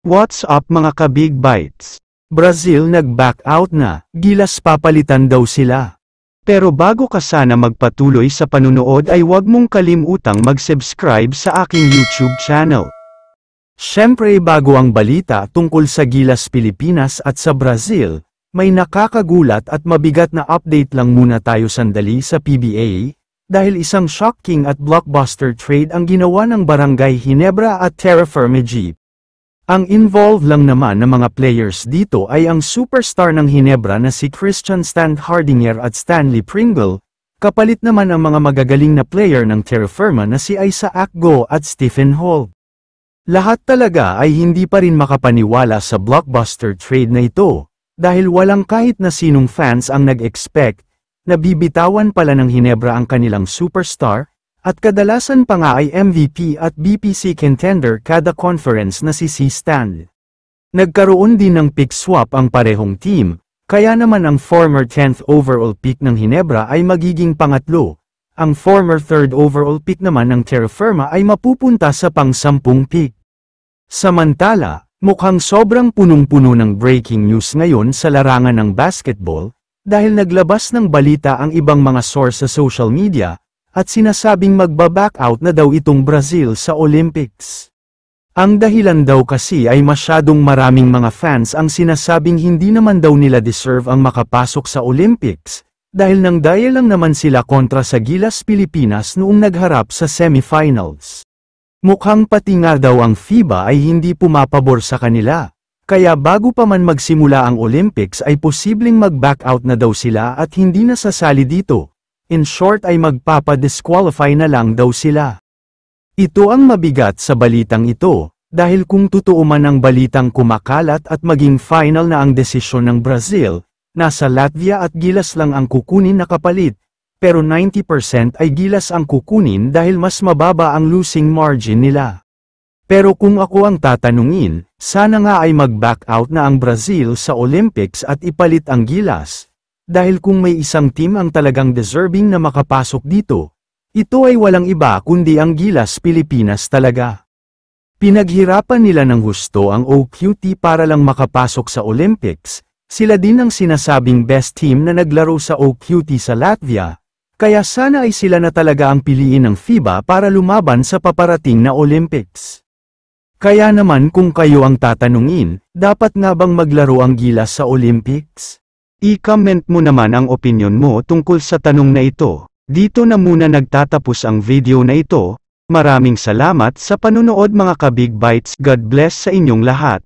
What's up mga ka-Big Bites? Brazil nag-back out na, Gilas papalitan daw sila. Pero bago ka sana magpatuloy sa panunood ay huwag mong kalimutang mag-subscribe sa aking YouTube channel. Syempre bago ang balita tungkol sa Gilas Pilipinas at sa Brazil, may nakakagulat at mabigat na update lang muna tayo sandali sa PBA, dahil isang shocking at blockbuster trade ang ginawa ng Barangay Ginebra at Terra Firme Jeep. Ang involved lang naman ng mga players dito ay ang superstar ng Ginebra na si Christian Standhardinger at Stanley Pringle, kapalit naman ang mga magagaling na player ng Terra Firma na si Isaac Go at Stephen Hall. Lahat talaga ay hindi pa rin makapaniwala sa blockbuster trade na ito, dahil walang kahit na sinong fans ang nag-expect na bibitawan pala ng Ginebra ang kanilang superstar, at kadalasan pa nga ay MVP at BPC contender kada conference na si Stan. Nagkaroon din ng pick swap ang parehong team, kaya naman ang former 10th overall pick ng Ginebra ay magiging pangatlo, ang former 3rd overall pick naman ng Terra Firma ay mapupunta sa pang-10 pick. Samantala, mukhang sobrang punong-puno ng breaking news ngayon sa larangan ng basketball, dahil naglabas ng balita ang ibang mga source sa social media, at sinasabing magba-back out na daw itong Brazil sa Olympics. Ang dahilan daw kasi ay masyadong maraming mga fans ang sinasabing hindi naman daw nila deserve ang makapasok sa Olympics, dahil nang daya lang naman sila kontra sa Gilas Pilipinas noong nagharap sa semifinals. Mukhang pati nga daw ang FIBA ay hindi pumapabor sa kanila, kaya bago pa man magsimula ang Olympics ay posibleng mag-back out na daw sila at hindi na sasali dito. In short ay magpapa-disqualify na lang daw sila. Ito ang mabigat sa balitang ito, dahil kung totoo man ang balitang kumakalat at maging final na ang desisyon ng Brazil, nasa Latvia at Gilas lang ang kukunin na kapalit, pero 90% ay Gilas ang kukunin dahil mas mababa ang losing margin nila. Pero kung ako ang tatanungin, sana nga ay mag-back out na ang Brazil sa Olympics at ipalit ang Gilas. Dahil kung may isang team ang talagang deserving na makapasok dito, ito ay walang iba kundi ang Gilas Pilipinas talaga. Pinaghirapan nila ng husto ang OQT para lang makapasok sa Olympics, sila din ang sinasabing best team na naglaro sa OQT sa Latvia, kaya sana ay sila na talaga ang piliin ng FIBA para lumaban sa paparating na Olympics. Kaya naman kung kayo ang tatanungin, dapat nga bang maglaro ang Gilas sa Olympics? I-comment mo naman ang opinyon mo tungkol sa tanong na ito. Dito na muna nagtatapos ang video na ito. Maraming salamat sa panunood mga ka-Big Bites. God bless sa inyong lahat.